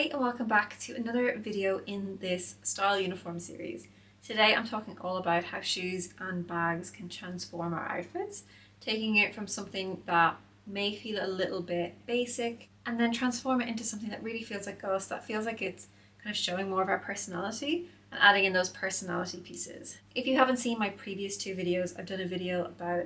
Hey and welcome back to another video in this style uniform series. Today I'm talking all about how shoes and bags can transform our outfits, taking it from something that may feel a little bit basic and then transform it into something that really feels like us, that feels like it's kind of showing more of our personality and adding in those personality pieces. If you haven't seen my previous two videos, I've done a video about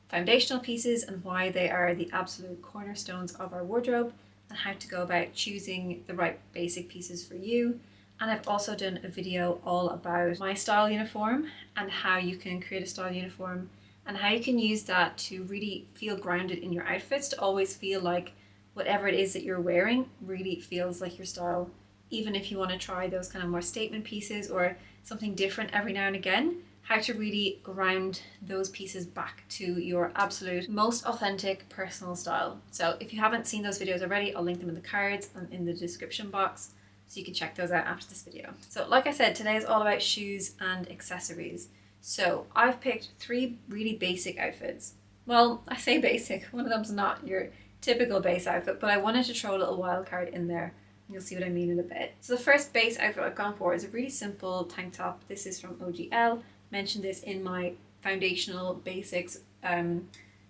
foundational pieces and why they are the absolute cornerstones of our wardrobe, and how to go about choosing the right basic pieces for you. And I've also done a video all about my style uniform and how you can create a style uniform and how you can use that to really feel grounded in your outfits, to always feel like whatever it is that you're wearing really feels like your style, even if you want to try those kind of more statement pieces or something different every now and again. How to really ground those pieces back to your absolute most authentic personal style. So if you haven't seen those videos already, I'll link them in the cards and in the description box so you can check those out after this video. So like I said, today is all about shoes and accessories. So I've picked three really basic outfits. Well, I say basic, one of them's not your typical base outfit, but I wanted to throw a little wild card in there. You'll see what I mean in a bit. So the first base outfit I've gone for is a really simple tank top. This is from OGL. Mentioned this in my foundational basics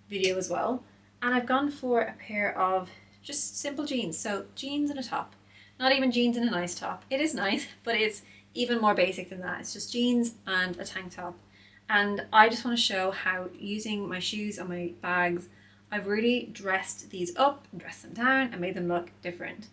video as well, and I've gone for a pair of just simple jeans. So jeans and a top, not even jeans and a nice top. It is nice, but it's even more basic than that. It's just jeans and a tank top, and I just want to show how, using my shoes and my bags, I've really dressed these up and dressed them down and made them look different.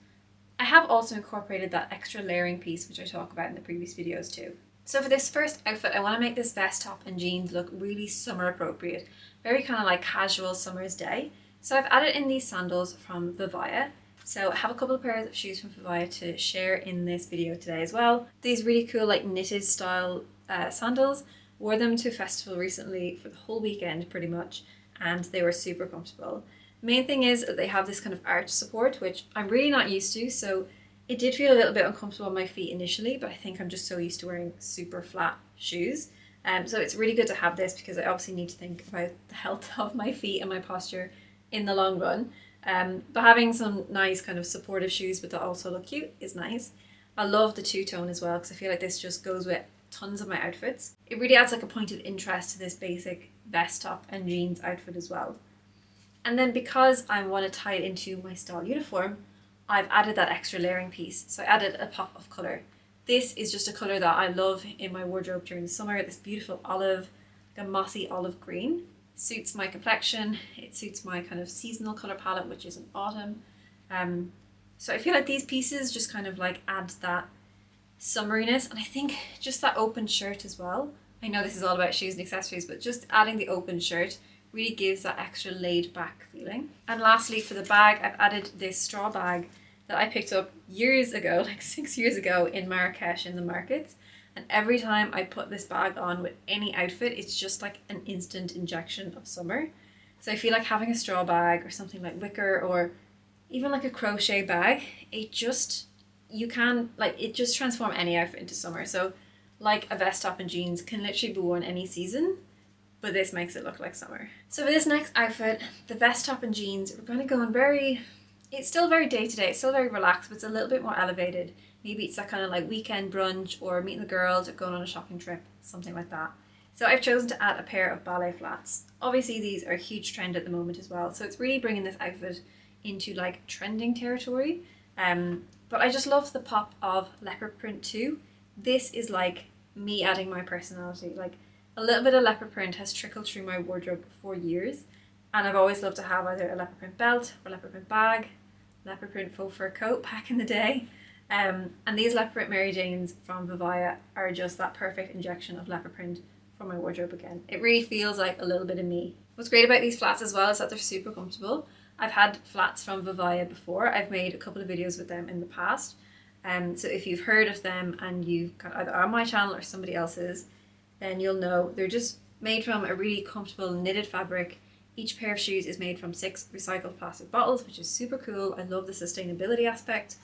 I have also incorporated that extra layering piece which I talk about in the previous videos too. So for this first outfit, I want to make this vest top and jeans look really summer appropriate, very kind of like casual summer's day. So I've added in these sandals from Vivaya. So I have a couple of pairs of shoes from Vivaya to share in this video today as well. These really cool like knitted style sandals. Wore them to a festival recently for the whole weekend pretty much, and they were super comfortable. Main thing is that they have this kind of arch support, which I'm really not used to, so it did feel a little bit uncomfortable on my feet initially, but I think I'm just so used to wearing super flat shoes. So it's really good to have this because I obviously need to think about the health of my feet and my posture in the long run. But having some nice kind of supportive shoes but that also look cute is nice. I love the two-tone as well because I feel like this just goes with tons of my outfits. It really adds like a point of interest to this basic vest top and jeans outfit as well. And then because I want to tie it into my style uniform, I've added that extra layering piece. So I added a pop of colour. This is just a colour that I love in my wardrobe during the summer. This beautiful olive, like a mossy olive green. Suits my complexion. It suits my kind of seasonal colour palette, which is in autumn. So I feel like these pieces just kind of like add that summeriness. And I think just that open shirt as well. I know this is all about shoes and accessories, but just adding the open shirt really gives that extra laid back feeling. And lastly, for the bag, I've added this straw bag that I picked up years ago, like 6 years ago in Marrakesh in the markets. And every time I put this bag on with any outfit, it's just like an instant injection of summer. So I feel like having a straw bag or something like wicker or even like a crochet bag, it just transform any outfit into summer. So like a vest top and jeans can literally be worn any season, but this makes it look like summer. So for this next outfit, the vest top and jeans, we're going to go in it's still very day-to-day, it's still very relaxed, but it's a little bit more elevated. Maybe it's that kind of like weekend brunch or meeting the girls or going on a shopping trip, something like that. So I've chosen to add a pair of ballet flats. Obviously these are a huge trend at the moment as well, so it's really bringing this outfit into like trending territory. But I just love the pop of leopard print too. This is like me adding my personality. Like a little bit of leopard print has trickled through my wardrobe for years, and I've always loved to have either a leopard print belt or leopard print bag, leopard print faux fur coat back in the day. And these leopard print Mary Janes from Vivaya are just that perfect injection of leopard print for my wardrobe again. It really feels like a little bit of me. What's great about these flats as well is that they're super comfortable. I've had flats from Vivaya before. I've made a couple of videos with them in the past. So if you've heard of them and you've got either on my channel or somebody else's, then you'll know they're just made from a really comfortable knitted fabric. Each pair of shoes is made from 6 recycled plastic bottles, which is super cool. I love the sustainability aspect.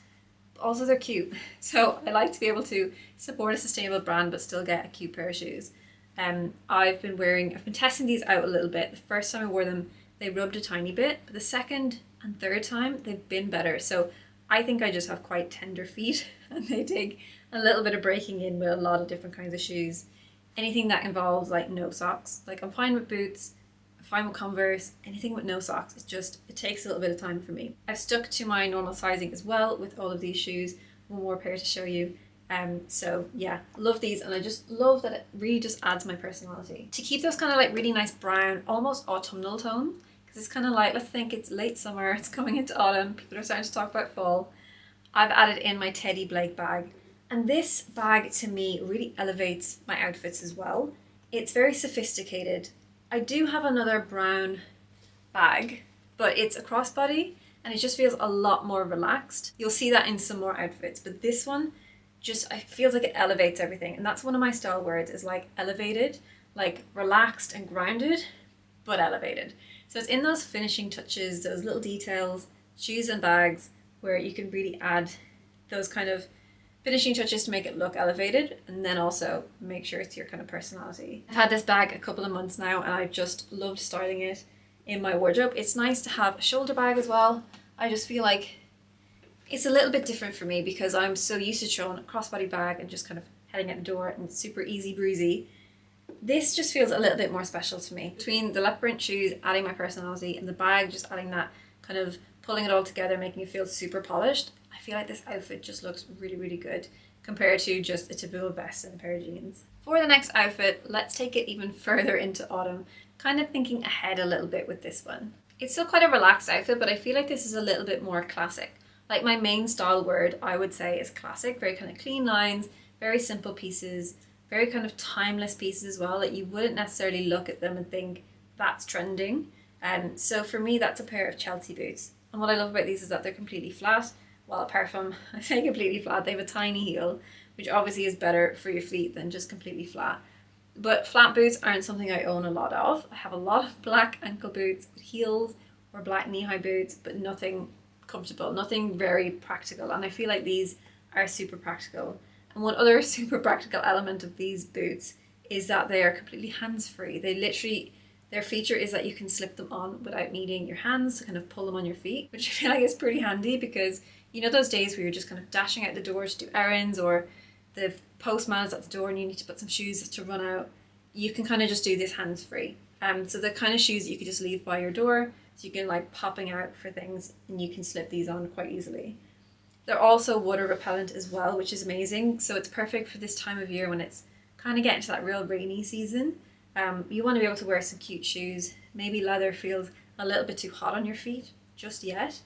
Also, they're cute. So I like to be able to support a sustainable brand but still get a cute pair of shoes. I've been testing these out a little bit. The first time I wore them, they rubbed a tiny bit, but the second and third time they've been better. So I think I just have quite tender feet and they take a little bit of breaking in with a lot of different kinds of shoes. Anything that involves like no socks, like I'm fine with boots, I'm fine with Converse, anything with no socks, it takes a little bit of time for me. I've stuck to my normal sizing as well with all of these shoes. One more pair to show you. So yeah, love these, and I just love that it really just adds my personality. To keep those kind of like really nice brown, almost autumnal tone, because it's kind of like, let's think it's late summer, it's coming into autumn, people are starting to talk about fall. I've added in my Teddy Blake bag, and this bag to me really elevates my outfits as well. It's very sophisticated. I do have another brown bag, but it's a crossbody and it just feels a lot more relaxed. You'll see that in some more outfits, but this one just, I feel like it elevates everything. And that's one of my style words, is like elevated, like relaxed and grounded, but elevated. So it's in those finishing touches, those little details, shoes and bags, where you can really add those kind of finishing touches to make it look elevated, and then also make sure it's your kind of personality. I've had this bag a couple of months now and I've just loved styling it in my wardrobe. It's nice to have a shoulder bag as well. I just feel like it's a little bit different for me because I'm so used to throwing a crossbody bag and just kind of heading out the door and it's super easy breezy. This just feels a little bit more special to me. Between the leopard print shoes adding my personality and the bag just adding that kind of pulling it all together, making it feel super polished, I feel like this outfit just looks really, really good compared to just a typical vest and a pair of jeans. For the next outfit, let's take it even further into autumn, kind of thinking ahead a little bit with this one. It's still quite a relaxed outfit, but I feel like this is a little bit more classic. Like my main style word, I would say, is classic. Very kind of clean lines, very simple pieces, very kind of timeless pieces as well, that you wouldn't necessarily look at them and think that's trending. So for me, that's a pair of Chelsea boots. And what I love about these is that they're completely flat. Well, apart from, I say completely flat, they have a tiny heel, which obviously is better for your feet than just completely flat. But flat boots aren't something I own a lot of. I have a lot of black ankle boots with heels or black knee-high boots, but nothing comfortable, nothing very practical. And I feel like these are super practical. And one other super practical element of these boots is that they are completely hands-free. They literally, their feature is that you can slip them on without needing your hands to kind of pull them on your feet, which I feel like is pretty handy because you know those days where you're just kind of dashing out the door to do errands, or the postman is at the door and you need to put some shoes to run out. You can kind of just do this hands-free. So the kind of shoes that you could just leave by your door, so you can like popping out for things and you can slip these on quite easily. They're also water repellent as well, which is amazing. So it's perfect for this time of year when it's kind of getting to that real rainy season. You want to be able to wear some cute shoes. Maybe leather feels a little bit too hot on your feet just yet.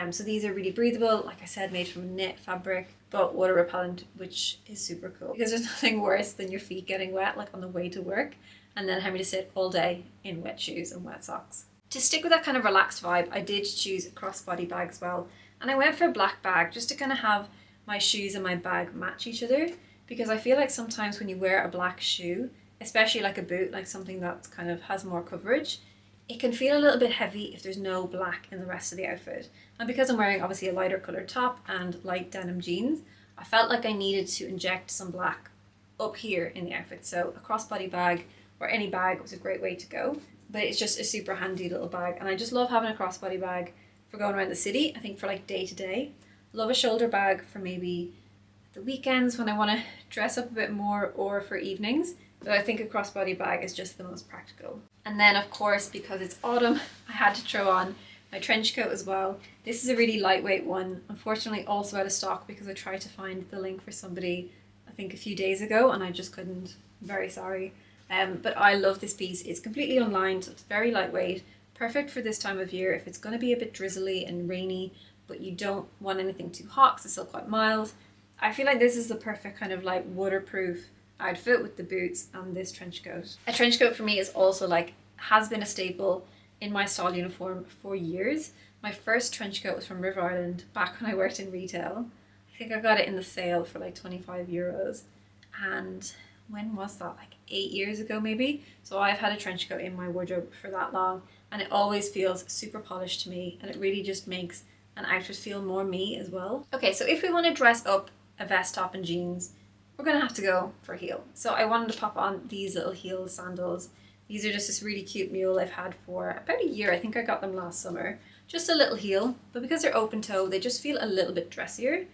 So these are really breathable, like I said, made from knit fabric, but water repellent, which is super cool because there's nothing worse than your feet getting wet like on the way to work and then having to sit all day in wet shoes and wet socks. To stick with that kind of relaxed vibe, I did choose a crossbody bag as well, and I went for a black bag just to kind of have my shoes and my bag match each other, because I feel like sometimes when you wear a black shoe, especially like a boot, like something that kind of has more coverage, it can feel a little bit heavy if there's no black in the rest of the outfit. And because I'm wearing obviously a lighter coloured top and light denim jeans, I felt like I needed to inject some black up here in the outfit. So a crossbody bag or any bag was a great way to go. But it's just a super handy little bag. And I just love having a crossbody bag for going around the city. I think for like day to day. Love a shoulder bag for maybe the weekends when I want to dress up a bit more, or for evenings. But I think a crossbody bag is just the most practical. And then of course, because it's autumn, I had to throw on my trench coat as well. This is a really lightweight one. Unfortunately also out of stock because I tried to find the link for somebody I think a few days ago and I just couldn't. Very sorry. But I love this piece. It's completely unlined, so it's very lightweight, perfect for this time of year if it's going to be a bit drizzly and rainy, but you don't want anything too hot because it's still quite mild. I feel like this is the perfect kind of like waterproof outfit with the boots and this trench coat. A trench coat for me is also like, has been a staple in my style uniform for years. My first trench coat was from River Island back when I worked in retail. I think I got it in the sale for like 25 euros. And when was that? Like 8 years ago maybe? So I've had a trench coat in my wardrobe for that long and it always feels super polished to me, and it really just makes an outfit feel more me as well. Okay, so if we want to dress up a vest top and jeans, we're gonna have to go for a heel. So I wanted to pop on these little heel sandals. These are just this really cute mule I've had for about a year. I think I got them last summer. just a little heel, but because they're open toe, they just feel a little bit dressier.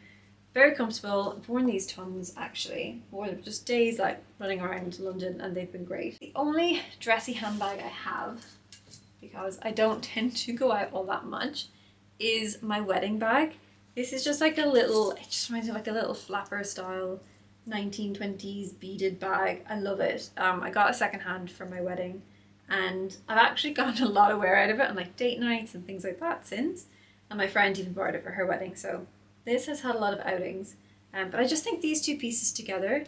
Very comfortable. I've worn these tons actually for just days like running around London, and they've been great. The only dressy handbag I have, because I don't tend to go out all that much, is my wedding bag. This is just like a little, it just reminds me of like a little flapper style 1920s beaded bag. I love it. I got a second hand for my wedding, and I've actually gotten a lot of wear out of it on like date nights and things like that since. And my friend even borrowed it for her wedding, so this has had a lot of outings. But I just think these two pieces together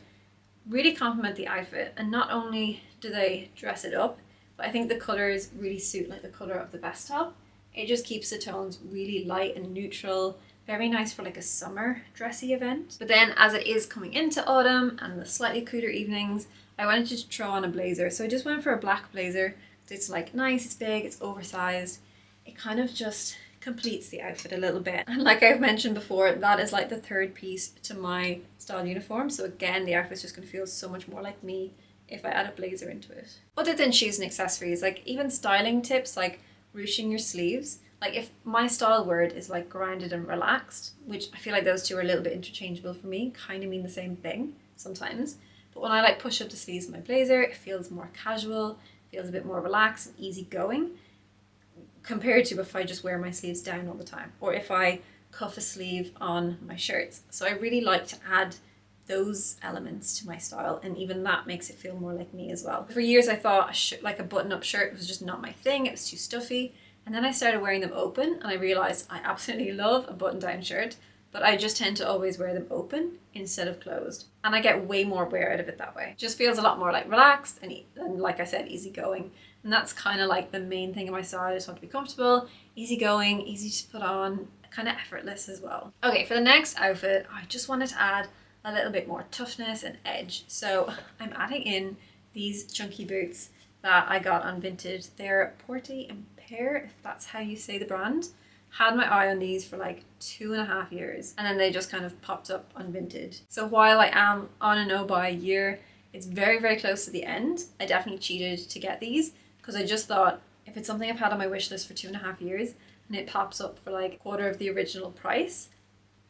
really complement the outfit, and not only do they dress it up, but I think the colours really suit like the colour of the vest top. It just keeps the tones really light and neutral. Very nice for like a summer dressy event. But then as it is coming into autumn and the slightly cooler evenings, I wanted to throw on a blazer. So I just went for a black blazer. It's like nice, it's big, it's oversized. It kind of just completes the outfit a little bit. And like I've mentioned before, that is like the third piece to my style uniform. So again, the outfit's just gonna feel so much more like me if I add a blazer into it. Other than shoes and accessories, like even styling tips like ruching your sleeves. Like if my style word is like grounded and relaxed, which I feel like those two are a little bit interchangeable for me, kind of mean the same thing sometimes. But when I like push up the sleeves of my blazer, it feels more casual, feels a bit more relaxed and easygoing compared to if I just wear my sleeves down all the time, or if I cuff a sleeve on my shirts. So I really like to add those elements to my style, and even that makes it feel more like me as well. For years I thought like a button-up shirt was just not my thing, it was too stuffy. And then I started wearing them open, and I realized I absolutely love a button-down shirt, but I just tend to always wear them open instead of closed. And I get way more wear out of it that way. It just feels a lot more like relaxed and like I said, easygoing. And that's kind of like the main thing in my style. I just want to be comfortable, easygoing, easy to put on, kind of effortless as well. Okay, for the next outfit, I just wanted to add a little bit more toughness and edge. So I'm adding in these chunky boots that I got on Vinted. They're Porty and Pear, if that's how you say the brand. Had my eye on these for like 2.5 years, and then they just kind of popped up on Vinted. So while I am on a no buy year, it's very, very close to the end. I definitely cheated to get these because I just thought if it's something I've had on my wish list for 2.5 years and it pops up for like a quarter of the original price,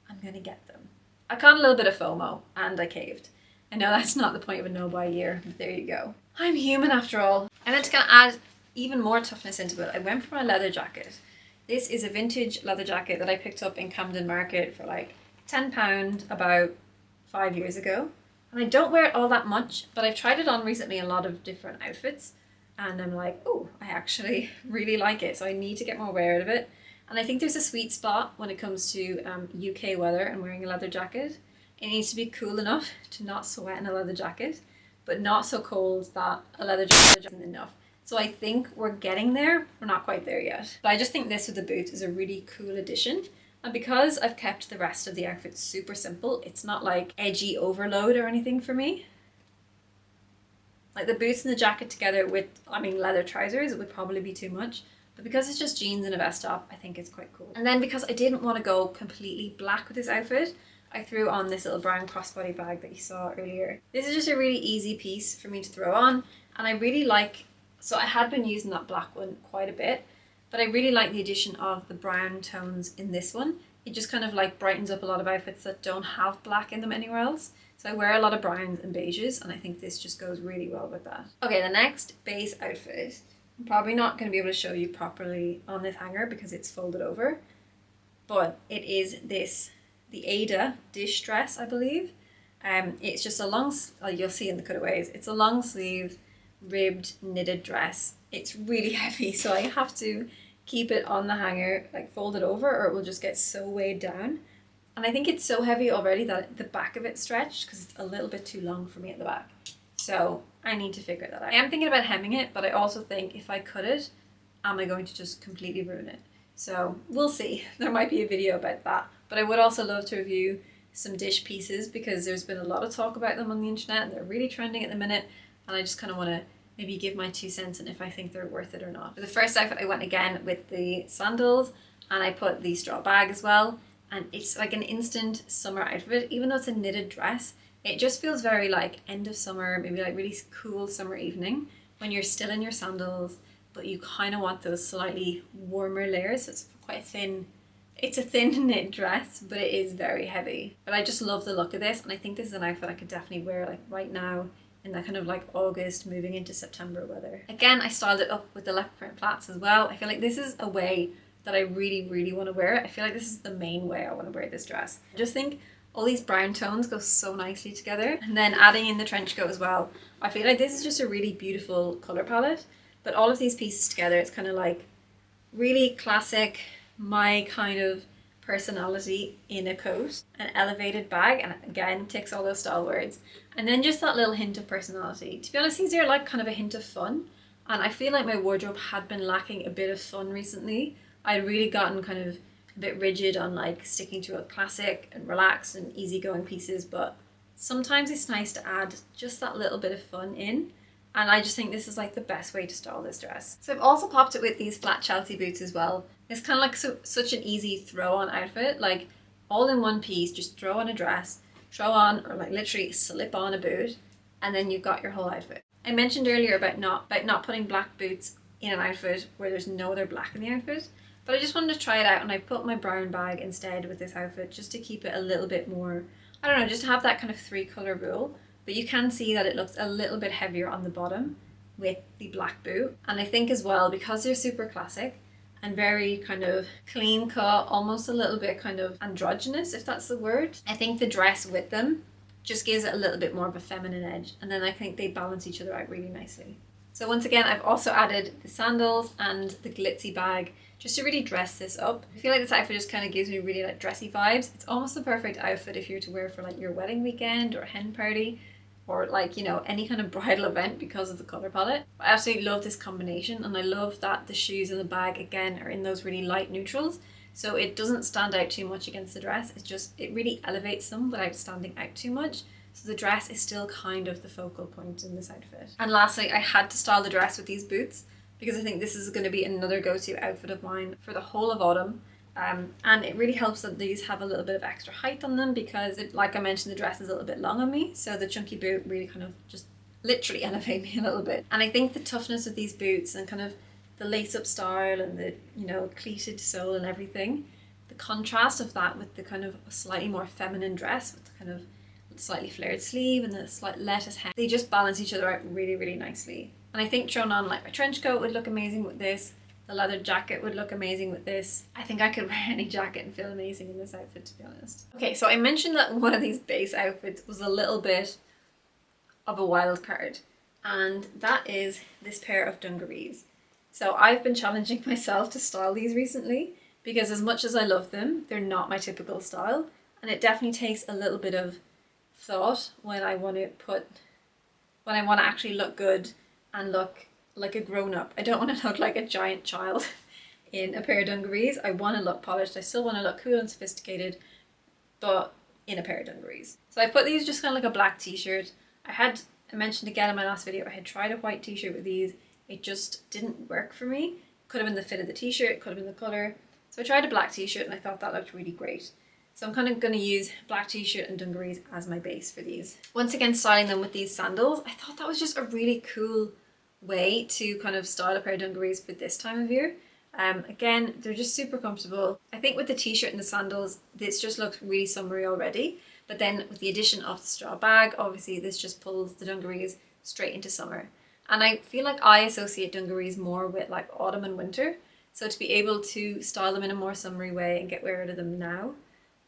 I'm gonna get them. I caught a little bit of FOMO and I caved. I know that's not the point of a no buy year, but there you go. I'm human after all. And then to kind of add even more toughness into it, I went for my leather jacket. This is a vintage leather jacket that I picked up in Camden Market for like £10 about 5 years ago. And I don't wear it all that much, but I've tried it on recently in a lot of different outfits. And I'm like, oh, I actually really like it. So I need to get more wear out of it. And I think there's a sweet spot when it comes to UK weather and wearing a leather jacket. It needs to be cool enough to not sweat in a leather jacket, but not so cold that a leather jacket isn't enough. So I think we're getting there. We're not quite there yet. But I just think this with the boots is a really cool addition. And because I've kept the rest of the outfit super simple, it's not like edgy overload or anything for me. Like the boots and the jacket together with, leather trousers, it would probably be too much. But because it's just jeans and a vest top, I think it's quite cool. And then because I didn't want to go completely black with this outfit, I threw on this little brown crossbody bag that you saw earlier. This is just a really easy piece for me to throw on, and I really like, so I had been using that black one quite a bit, but I really like the addition of the brown tones in this one. It just kind of like brightens up a lot of outfits that don't have black in them anywhere else. So I wear a lot of browns and beiges, and I think this just goes really well with that. Okay, the next base outfit, I'm probably not going to be able to show you properly on this hanger because it's folded over, but it is this, the Ada dish dress, I believe. It's just a long, you'll see in the cutaways, it's a long sleeve ribbed knitted dress. It's really heavy, so I have to keep it on the hanger, like fold it over, or it will just get so weighed down. And I think it's so heavy already that the back of it stretched because it's a little bit too long for me at the back. So I need to figure that out. I am thinking about hemming it, but I also think if I cut it, am I going to just completely ruin it? So we'll see. There might be a video about that. But I would also love to review some dish pieces because there's been a lot of talk about them on the internet and they're really trending at the minute. And I just kind of want to maybe give my 2 cents on if I think they're worth it or not. For the first outfit, I went again with the sandals and I put the straw bag as well. And it's like an instant summer outfit. Even though it's a knitted dress, it just feels very like end of summer, maybe like really cool summer evening when you're still in your sandals, but you kind of want those slightly warmer layers. So it's quite thin. It's a thin knit dress, but it is very heavy. But I just love the look of this, and I think this is an outfit I could definitely wear like right now in that kind of like August moving into September weather. Again, I styled it up with the leopard print plaits as well. I feel like this is a way that I really, really want to wear it. I feel like this is the main way I want to wear this dress. I just think all these brown tones go so nicely together. And then adding in the trench coat as well. I feel like this is just a really beautiful color palette. But all of these pieces together, it's kind of like really classic, my kind of personality in a coat, an elevated bag, and again ticks all those style words, and then just that little hint of personality. To be honest, these are like kind of a hint of fun, and I feel like my wardrobe had been lacking a bit of fun recently. I'd really gotten kind of a bit rigid on like sticking to a classic and relaxed and easygoing pieces, but sometimes it's nice to add just that little bit of fun in. And I just think this is like the best way to style this dress. So I've also popped it with these flat Chelsea boots as well. It's kind of like such an easy throw on outfit, like all in one piece, just throw on a dress, throw on, or like literally slip on a boot, and then you've got your whole outfit. I mentioned earlier about not putting black boots in an outfit where there's no other black in the outfit, but I just wanted to try it out, and I put my brown bag instead with this outfit just to keep it a little bit more, I don't know, just to have that kind of 3-color rule. But you can see that it looks a little bit heavier on the bottom with the black boot. And I think as well, because they're super classic and very kind of clean cut, almost a little bit kind of androgynous, if that's the word, I think the dress with them just gives it a little bit more of a feminine edge. And then I think they balance each other out really nicely. So once again, I've also added the sandals and the glitzy bag just to really dress this up. I feel like this outfit just kind of gives me really like dressy vibes. It's almost the perfect outfit if you're to wear for like your wedding weekend or a hen party, or like, you know, any kind of bridal event because of the color palette. I absolutely love this combination, and I love that the shoes and the bag again are in those really light neutrals, so it doesn't stand out too much against the dress. It's just, it really elevates them without standing out too much, so the dress is still kind of the focal point in this outfit. And lastly, I had to style the dress with these boots because I think this is going to be another go-to outfit of mine for the whole of autumn. And it really helps that these have a little bit of extra height on them because, like I mentioned, the dress is a little bit long on me, so the chunky boot really kind of just literally elevate me a little bit. And I think the toughness of these boots and kind of the lace-up style and the, you know, pleated sole and everything, the contrast of that with the kind of slightly more feminine dress with the kind of slightly flared sleeve and the slight lettuce hem, they just balance each other out really, really nicely. And I think thrown on like my trench coat would look amazing with this. The leather jacket would look amazing with this. I think I could wear any jacket and feel amazing in this outfit, to be honest. Okay, so I mentioned that one of these base outfits was a little bit of a wild card, and that is this pair of dungarees. So I've been challenging myself to style these recently because as much as I love them, they're not my typical style, and it definitely takes a little bit of thought when I want to actually look good and look like a grown-up. I don't want to look like a giant child in a pair of dungarees. I want to look polished. I still want to look cool and sophisticated, but in a pair of dungarees. So I put these just kind of like a black t-shirt. I mentioned again in my last video, I had tried a white t-shirt with these. It just didn't work for me. Could have been the fit of the t-shirt, it could have been the color. So I tried a black t-shirt and I thought that looked really great. So I'm kind of going to use black t-shirt and dungarees as my base for these. Once again, styling them with these sandals, I thought that was just a really cool way to kind of style a pair of dungarees for this time of year. Again, they're just super comfortable. I think with the t-shirt and the sandals, this just looks really summery already. But then with the addition of the straw bag, obviously this just pulls the dungarees straight into summer. And I feel like I associate dungarees more with like autumn and winter. So to be able to style them in a more summery way and get rid of them now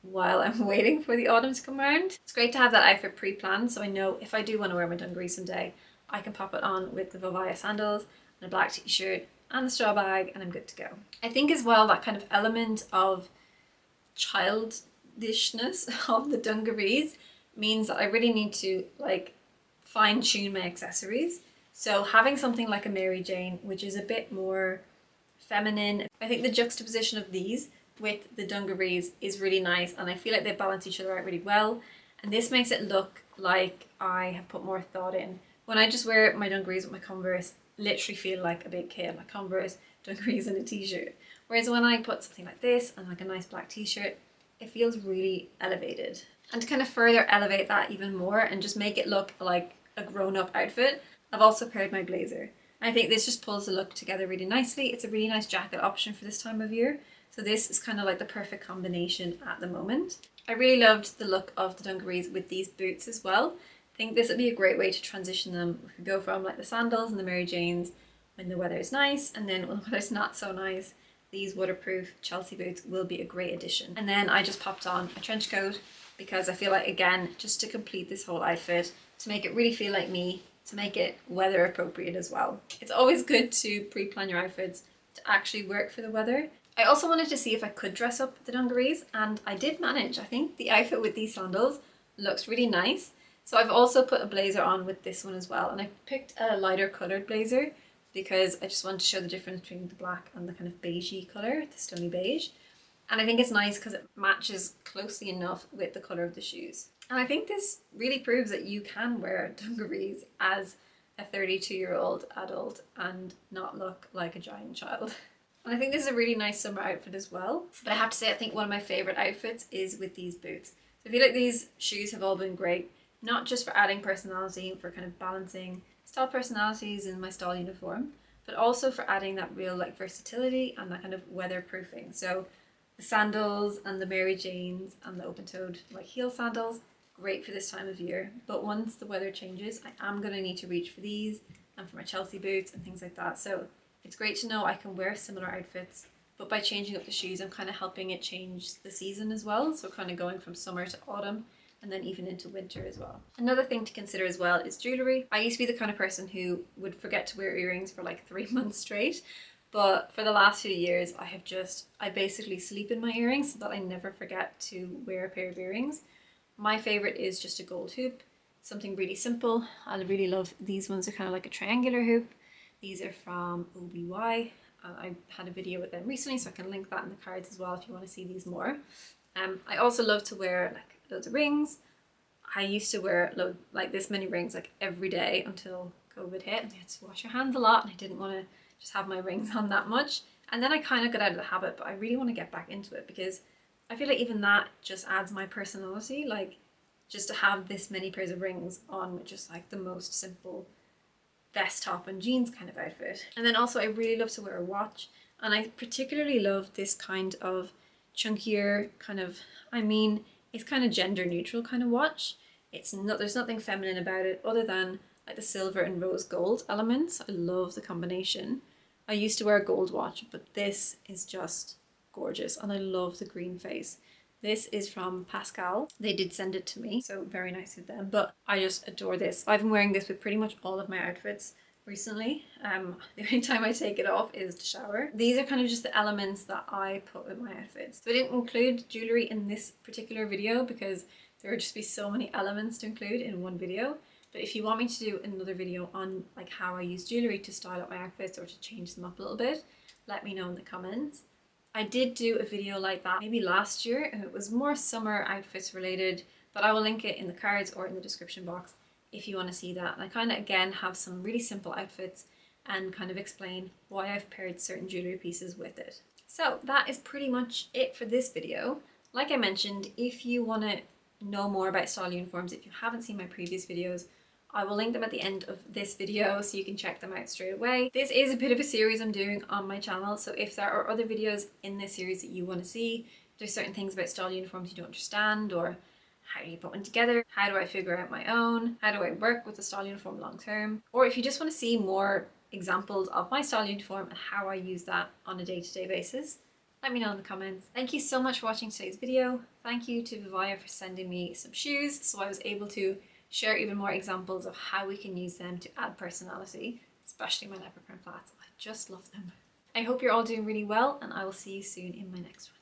while I'm waiting for the autumn to come around, it's great to have that outfit pre-planned, so I know if I do want to wear my dungarees someday, I can pop it on with the Vivaya sandals and a black t-shirt and the straw bag and I'm good to go. I think as well that kind of element of childishness of the dungarees means that I really need to like fine tune my accessories. So having something like a Mary Jane, which is a bit more feminine, I think the juxtaposition of these with the dungarees is really nice, and I feel like they balance each other out really well, and this makes it look like I have put more thought in. When I just wear my dungarees with my Converse, literally feel like a big kid, like Converse, dungarees and a t-shirt. Whereas when I put something like this and like a nice black t-shirt, it feels really elevated. And to kind of further elevate that even more and just make it look like a grown-up outfit, I've also paired my blazer. I think this just pulls the look together really nicely. It's a really nice jacket option for this time of year. So this is kind of like the perfect combination at the moment. I really loved the look of the dungarees with these boots as well. I think this would be a great way to transition them. We could go from like the sandals and the Mary Janes when the weather is nice, and then when the weather's not so nice, these waterproof Chelsea boots will be a great addition. And then I just popped on a trench coat because I feel like, again, just to complete this whole outfit, to make it really feel like me, to make it weather appropriate as well. It's always good to pre-plan your outfits to actually work for the weather. I also wanted to see if I could dress up the dungarees, and I did manage. I think the outfit with these sandals looks really nice. So I've also put a blazer on with this one as well, and I picked a lighter coloured blazer because I just wanted to show the difference between the black and the kind of beigey colour, the stony beige. And I think it's nice because it matches closely enough with the colour of the shoes. And I think this really proves that you can wear dungarees as a 32-year-old adult and not look like a giant child. And I think this is a really nice summer outfit as well. But I have to say, I think one of my favourite outfits is with these boots. So I feel like these shoes have all been great, not just for adding personality, for kind of balancing style personalities in my style uniform, but also for adding that real like versatility and that kind of weatherproofing. So the sandals and the Mary Janes and the open-toed like heel sandals, great for this time of year. But once the weather changes, I am going to need to reach for these and for my Chelsea boots and things like that. So it's great to know I can wear similar outfits, but by changing up the shoes, I'm kind of helping it change the season as well. So kind of going from summer to autumn and then even into winter as well. Another thing to consider as well is jewellery. I used to be the kind of person who would forget to wear earrings for like 3 months straight. But for the last few years, I basically sleep in my earrings so that I never forget to wear a pair of earrings. My favourite is just a gold hoop, something really simple. I really love these ones. They're kind of like a triangular hoop. These are from OBY. I had a video with them recently, so I can link that in the cards as well if you want to see these more. I also love to wear like loads of rings. I used to wear like this many rings like every day until COVID hit, and I had to wash your hands a lot, and I didn't want to just have my rings on that much. And then I kind of got out of the habit, but I really want to get back into it because I feel like even that just adds my personality. Like just to have this many pairs of rings on with just like the most simple vest, top and jeans kind of outfit. And then also I really love to wear a watch, and I particularly love this kind of chunkier kind of, it's kind of gender neutral kind of watch. There's nothing feminine about it other than like the silver and rose gold elements. I love the combination. I used to wear a gold watch, but this is just gorgeous, and I love the green face. This is from Pascal. They did send it to me, so very nice of them, but I just adore this. I've been wearing this with pretty much all of my outfits recently. The only time I take it off is to shower. These are kind of just the elements that I put with my outfits. So I didn't include jewellery in this particular video because there would just be so many elements to include in one video. But if you want me to do another video on like how I use jewellery to style up my outfits or to change them up a little bit, let me know in the comments. I did do a video like that maybe last year, and it was more summer outfits related, but I will link it in the cards or in the description box if you want to see that. And I kind of again have some really simple outfits and kind of explain why I've paired certain jewellery pieces with it. So that is pretty much it for this video. Like I mentioned, if you want to know more about style uniforms, if you haven't seen my previous videos, I will link them at the end of this video so you can check them out straight away. This is a bit of a series I'm doing on my channel, so if there are other videos in this series that you want to see, if there's certain things about style uniforms you don't understand, or how do you put one together, how do I figure out my own, how do I work with the style uniform long term, or if you just want to see more examples of my style uniform and how I use that on a day-to-day basis, let me know in the comments. Thank you so much for watching today's video. Thank you to Vivaya for sending me some shoes so I was able to share even more examples of how we can use them to add personality, especially my leopard print flats. I just love them. I hope you're all doing really well, and I will see you soon in my next one.